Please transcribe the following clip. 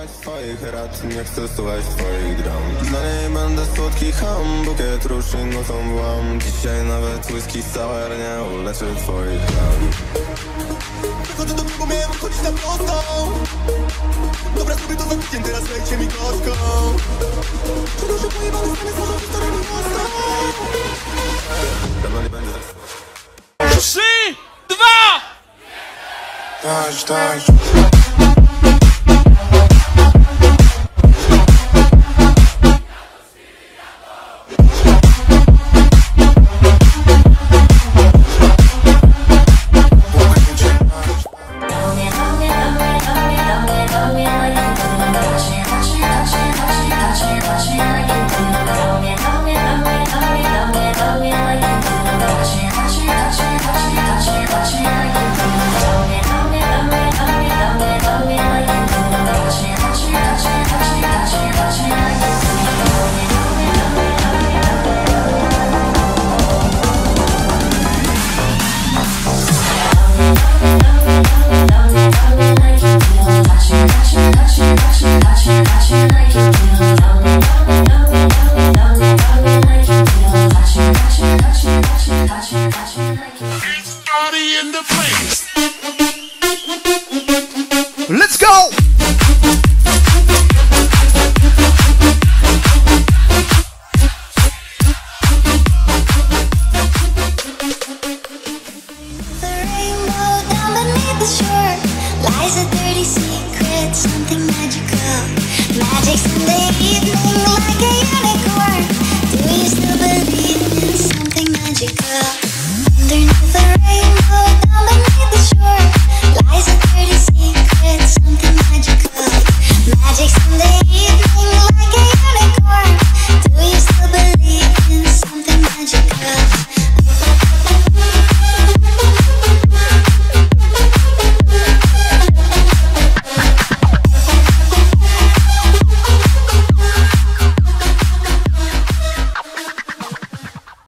słuchać twoich rad, nie chcę słuchać twoich dram. Dla niej będę słodki ham, bukiet róż i nocą włam. Dzisiaj nawet whisky sour nie uleczy twoich ran. Wychodzę do klubu, miałem chodzić na prostą. Dobra, sobie to za tydzień, teraz lejcie mi kostką. Przedłużę pojebane stany, stworzą historię mi mocno. Dawno nie będzie tak. 3, 2! Taś.